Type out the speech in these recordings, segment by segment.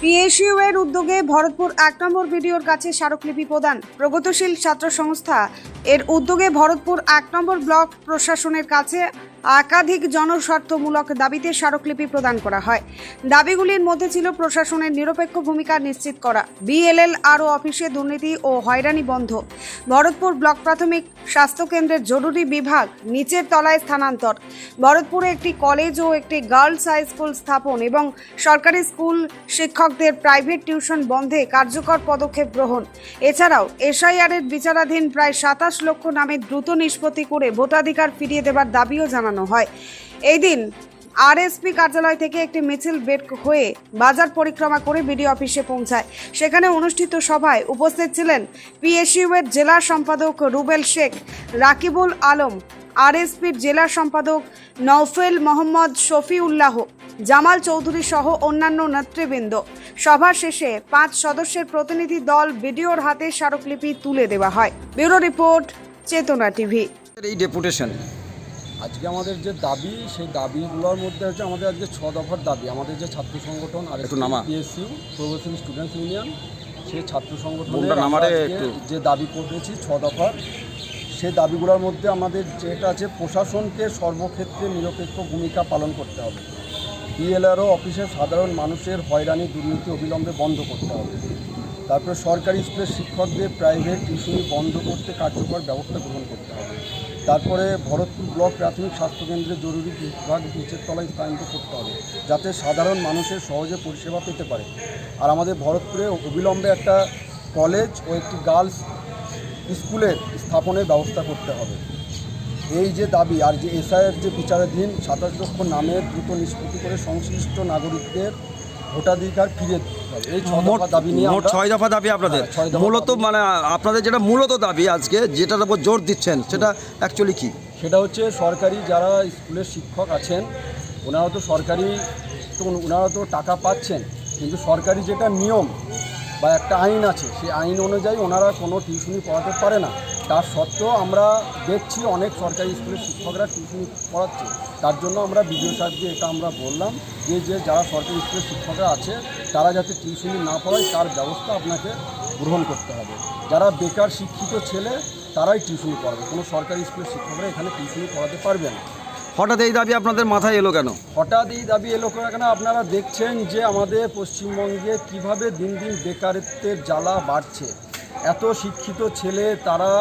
PSU এর উদ্যোগে ভরতপুর ১ নম্বর বিডিওর কাছে স্মারকলিপি প্রদান। প্রগতিশীল ছাত্র সংস্থা এর উদ্যোগে ভরতপুর ১ নম্বর ব্লক প্রশাসনের কাছে একাধিক জনস্বার্থমূলক দাবিতে স্মারকলিপি প্রদান করা হয়। দাবিগুলির মধ্যে ছিল প্রশাসনের নিরপেক্ষ ভূমিকা নিশ্চিত করা, বিএলএলআরও অফিসে দুর্নীতি ও হয়রানি বন্ধ, ভরতপুর ব্লক প্রাথমিক স্বাস্থ্যকেন্দ্রের জরুরি বিভাগ নিচের তলায় স্থানান্তর, ভরতপুরে একটি কলেজ ও একটি গার্লস হাই স্কুল স্থাপন এবং সরকারি স্কুল শিক্ষকদের প্রাইভেট টিউশন বন্ধে কার্যকর পদক্ষেপ গ্রহণ। এছাড়াও এসআইআরের বিচারাধীন প্রায় ২৭ লক্ষ নামে দ্রুত নিষ্পত্তি করে ভোটাধিকার ফিরিয়ে দেবার দাবিও জানানো হয়। এই দিন আরএসপি কার্যালয় থেকে একটি মিছিল বের হয়ে বাজার পরিক্রমা করে বিডিও অফিসে পৌঁছায়। সেখানে অনুষ্ঠিত সভায় উপস্থিত ছিলেন পিএসইউ এর জেলা সম্পাদক রুবেল শেখ, রাকিবুল আলম, আরএসপির জেলা সম্পাদক নওফেল মোহাম্মদ শফিউল্লাহ, জামাল চৌধুরী সহ অন্যান্য নেতৃবৃন্দ। সভা শেষে ৫ সদস্যের প্রতিনিধি দল বিডিওর হাতে স্মারকলিপি তুলে দেওয়া হয়। ব্যুরো রিপোর্ট, চেতনা টিভি। এই ডেপুটেশন আজকে আমাদের যে দাবি, সেই দাবিগুলোর মধ্যে হচ্ছে আমাদের আজকে ৬ দফার দাবি। আমাদের যে ছাত্র সংগঠন আর পিএসইউ প্রগতিশীল স্টুডেন্টস ইউনিয়ন, সেই ছাত্র সংগঠনের যে দাবি করেছি ৬ দফার, সেই দাবিগুলোর মধ্যে আমাদের যেটা আছে, প্রশাসনকে সর্বক্ষেত্রে নিরপেক্ষ ভূমিকা পালন করতে হবে। বিএলআরও অফিসে সাধারণ মানুষের হয়রানি দুর্নীতি অবিলম্বে বন্ধ করতে হবে। তারপরে সরকারি স্কুলের শিক্ষকদের প্রাইভেট টিউশনি বন্ধ করতে কার্যকর ব্যবস্থা গ্রহণ করতে হবে। তারপরে ভরতপুর ব্লক প্রাথমিক স্বাস্থ্যকেন্দ্রে জরুরি বিভাগ নিচের তলায় স্থানান্তর করতে হবে, যাতে সাধারণ মানুষের সহজে পরিষেবা পেতে পারে। আর আমাদের ভরতপুরে অবিলম্বে একটা কলেজ ও একটি গার্লস স্কুলের স্থাপনের ব্যবস্থা করতে হবে। এই যে দাবি, আর যে এসআইয়ের যে বিচারাধীন ২৭ লক্ষ নামের দ্রুত নিষ্পত্তি করে সংশ্লিষ্ট নাগরিকদের ভোটাধিকার ফিরিয়ে দিতে হবে। এই ৬ দফা দাবি নিয়ে মোট ৬ দফা দাবি আপনাদের। মূলত মানে আপনাদের যেটা মূলত দাবি আজকে যেটার উপর জোর দিচ্ছেন, সেটা অ্যাকচুয়ালি কি? সেটা হচ্ছে সরকারি যারা স্কুলের শিক্ষক আছেন, ওনারা তো টাকা পাচ্ছেন, কিন্তু সরকারি যেটা নিয়ম বা একটা আইন আছে, সেই আইন অনুযায়ী ওনারা কোনো টিউশনি পড়াতে পারে না। তার সত্ত্বেও আমরা দেখছি অনেক সরকারি স্কুলের শিক্ষকরা টিউশনি পড়াচ্ছে। তার জন্য আমরা বিডিও সাহেবকে এটা আমরা বললাম যে যারা সরকারি স্কুলের শিক্ষকরা আছে, তারা যাতে টিউশনি না পড়ায় তার ব্যবস্থা আপনাকে গ্রহণ করতে হবে। যারা বেকার শিক্ষিত ছেলে, তারাই টিউশনি পড়াবে, কোনো সরকারি স্কুলের শিক্ষকরা এখানে টিউশনি পড়াতে পারবে না। হঠাৎ এই দাবি আপনাদের মাথায় এলো কেন? হঠাৎ এই দাবি এলো কেন? আপনারা দেখছেন যে আমাদের পশ্চিমবঙ্গে কিভাবে দিন দিন বেকারত্বের জ্বালা বাড়ছে। এত শিক্ষিত ছেলে, তারা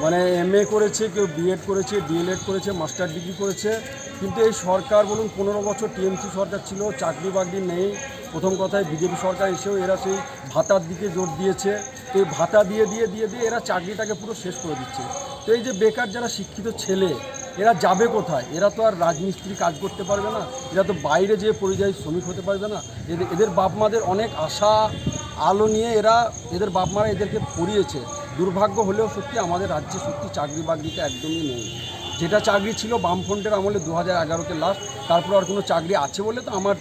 মানে এমএ করেছে, কেউ বিএড করেছে, ডিএলএড করেছে, মাস্টার ডিগ্রি করেছে, কিন্তু এই সরকার বলুন ১৫ বছর টিএমসি সরকার ছিল, চাকরি বাকরি নেই। প্রথম কথায় বিজেপি সরকার এসেও এরা সেই ভাতার দিকে জোর দিয়েছে। তো এই ভাতা দিয়ে এরা চাকরিটাকে পুরো শেষ করে দিচ্ছে। তো এই যে বেকার যারা শিক্ষিত ছেলে, এরা যাবে কোথায়? এরা তো আর রাজমিস্ত্রি কাজ করতে পারবে না, এরা তো বাইরে যেয়ে পরিযায়ী শ্রমিক হতে পারবে না। এদের বাপ মাদের অনেক আশা আলো নিয়ে এদের বাপ মারা এদেরকে পড়িয়েছে। দুর্ভাগ্য হলেও সত্যি আমাদের রাজ্যে সত্যি চাকরি বাকরিটা একদমই নেই। যেটা চাকরি ছিল বামফ্রন্টের আমলে ২০১১-তে লাস্ট, তারপর আর কোনো চাকরি আছে বলে তো আমার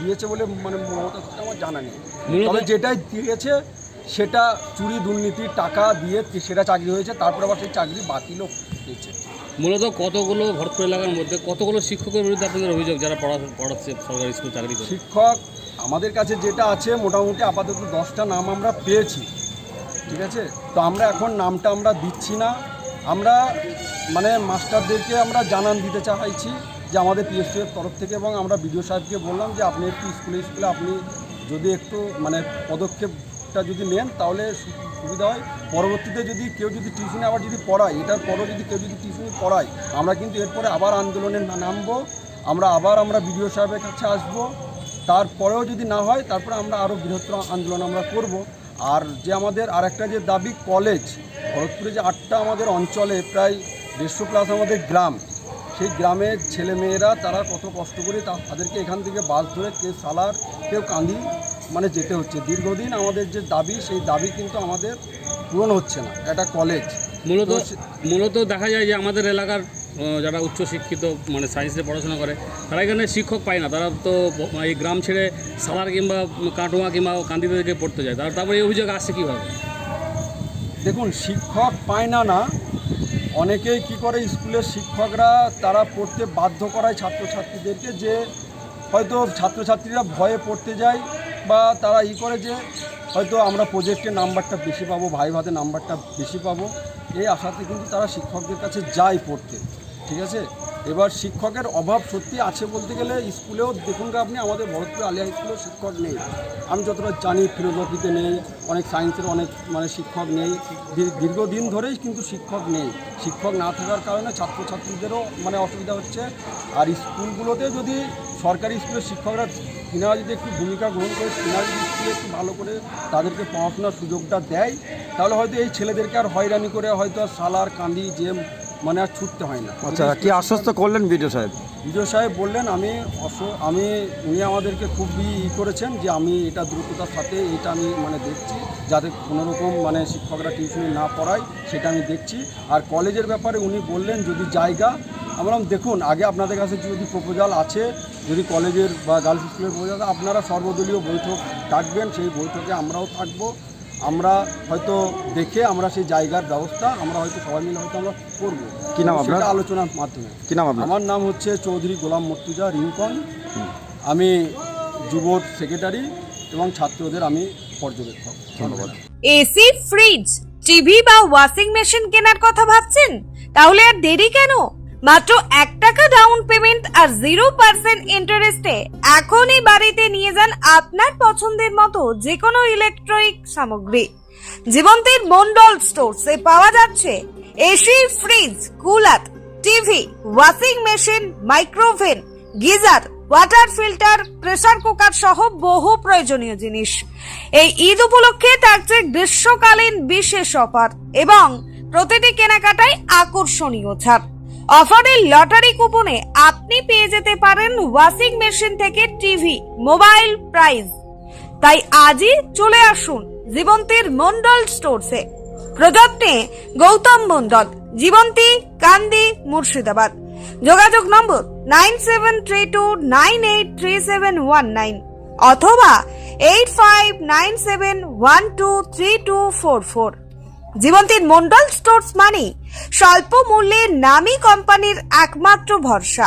দিয়েছে বলে মমতা আমার জানা নেই। তবে যেটাই দিয়েছে সেটা চুরি দুর্নীতি টাকা দিয়ে সেটা চাকরি হয়েছে, তারপর আবার সেই চাকরি বাতিলও হয়েছে। মূলত কতগুলো ভরতপুর এলাকার মধ্যে কতগুলো শিক্ষকের বিরুদ্ধে আপনাদের অভিযোগ যারা পড়াচ্ছে সরকারি স্কুল চাকরি করে? শিক্ষক আমাদের কাছে যেটা আছে মোটামুটি আপাতত 10টা নাম আমরা পেয়েছি, ঠিক আছে? তো আমরা এখন নামটা আমরা দিচ্ছি না। আমরা মাস্টারদেরকে আমরা জানান দিতে চাইছি যে আমাদের পিএসইউ এর তরফ থেকে, এবং আমরা বিডিও সাহেবকে বললাম যে আপনি একটু স্কুলে আপনি যদি একটু পদক্ষেপটা যদি নেন তাহলে সুবিধা হয়। পরবর্তীতে যদি কেউ টিউশনি আবার যদি পড়ায়, এটার পরও যদি কেউ টিউশনি পড়ায়, আমরা কিন্তু এরপরে আবার আন্দোলনে নামবো। আমরা বিডিও সাহেবের কাছে আসবো। তারপরেও যদি না হয়, তারপরে আমরা আরও বৃহত্তর আন্দোলন আমরা করব। আর যে আমাদের আরেকটা যে দাবি, কলেজ ভরতপুরে যে 8টা আমাদের অঞ্চলে প্রায় 150+ আমাদের গ্রাম, সেই গ্রামের ছেলেমেয়েরা তারা কত কষ্ট করে তাদেরকে এখান থেকে বাস ধরে কেউ সালার, কেউ কান্দি যেতে হচ্ছে। দীর্ঘদিন আমাদের যে দাবি, সেই দাবি কিন্তু আমাদের পূরণ হচ্ছে না। একটা কলেজ মূলত দেখা যায় যে আমাদের এলাকার যারা উচ্চশিক্ষিত সায়েন্সে পড়াশোনা করে, তারা এখানে শিক্ষক পায় না। তারা তো এই গ্রাম ছেড়ে সালার কিংবা কাটোয়া কিংবা কান্দিতে থেকে পড়তে যায়। তারপরে এই অভিযোগ আসছে কীভাবে? দেখুন, শিক্ষক পায় না, অনেকেই কি করে, স্কুলের শিক্ষকরা তারা পড়তে বাধ্য করায় ছাত্রছাত্রীদেরকে, যে হয়তো ছাত্রছাত্রীরা ভয়ে পড়তে যায় বা তারা করে যে হয়তো আমরা প্রজেক্টের নাম্বারটা বেশি পাবো, ভাই ভাতে নাম্বারটা বেশি পাবো, এই আশাতে কিন্তু তারা শিক্ষকদের কাছে যায় পড়তে। ঠিক আছে, এবার শিক্ষকের অভাব সত্যি আছে বলতে গেলে স্কুলেও দেখুন আপনি আমাদের ভরতপুর আলিয়া স্কুলেও শিক্ষক নেই। আমি যতটা জানি ফিলোসফিতে নেই, অনেক সায়েন্সের অনেক শিক্ষক নেই, দীর্ঘদিন ধরেই কিন্তু শিক্ষক নেই। শিক্ষক না থাকার কারণে ছাত্রছাত্রীদেরও অসুবিধা হচ্ছে। আর স্কুলগুলোতে যদি সরকারি স্কুলের শিক্ষকরা তিনারা যদি একটু ভূমিকা গ্রহণ করে, তিনারা যদি স্কুলে একটু ভালো করে তাদেরকে পড়াশোনার সুযোগটা দেয়, তাহলে হয়তো এই ছেলেদেরকে আর হয়রানি করে হয়তো আর সালার কান্দি যে আর ছুটতে হয় না। আচ্ছা, কি আশ্বস্ত করলেন বিডিও সাহেব? বিডিও সাহেব বললেন উনি আমাদেরকে খুবই করেছেন যে আমি এটা দ্রুততার সাথে এটা আমি দেখছি যাতে কোনোরকম শিক্ষকরা টিউশনি না পড়ায়, সেটা আমি দেখছি। আর কলেজের ব্যাপারে উনি বললেন যদি জায়গা, আমরা দেখুন আগে আপনাদের কাছে যদি প্রপোজাল আছে, যদি কলেজের বা গার্লস স্কুলের প্রপোজাল, আপনারা সর্বদলীয় বৈঠক ডাকবেন, সেই বৈঠকে আমরাও থাকবো। আমরা হয়তো দেখে আমরা সেই জায়গার ব্যবস্থা আমরা হয়তো সবাই মিলে হয়তো আমরা করবো। কি নাম আপনার? আলোচনার মাধ্যমে। কি নাম আপনার? আমার নাম হচ্ছে চৌধুরী গোলাম মর্তুজা রিঙ্কন। আমি যুব সেক্রেটারি এবং ছাত্রদের আমি পর্যবেক্ষক। ধন্যবাদ। এসি, ফ্রিজ, টিভি বা ওয়াশিং মেশিন কেনার কথা ভাবছেন? তাহলে আর দেরি কেন? মাত্র 1 টাকা ডাউন পেমেন্ট আর 0% ইন্টারেস্টে এখনই বাড়িতে নিয়ে যান আপনার পছন্দের মতো যে কোনো ইলেকট্রনিক সামগ্রী। জীবন্তীর মন্ডল স্টোরসে পাওয়া যাচ্ছে AC, fridge, cooler, TV, washing machine, micro oven, geyser, water filter, pressure cooker সহ বহু প্রয়োজনীয় জিনিস। এই ঈদ উপলক্ষে থাকছে গ্রীষ্মকালীন বিশেষ অফার এবং প্রতিটি কেনাকাটায় আকর্ষণীয় ছাড়। অফারের লটারি কুপনে আপনি পেয়ে যেতে পারেন ওয়াশিং মেশিন থেকে টিভি, মোবাইল প্রাইজ। তাই আজই চলে আসুন জীবন্তীর মন্ডল স্টোরসে। প্রযত্নে গৌতম মন্ডল, জীবন্তী, কান্দি, মুর্শিদাবাদ। যোগাযোগ নম্বর 9732983719 অথবা 8597123244। জীবন্তীর মন্ডল স্টোরস মানে স্বল্প মূল্যে নামী কোম্পানির একমাত্র ভরসা।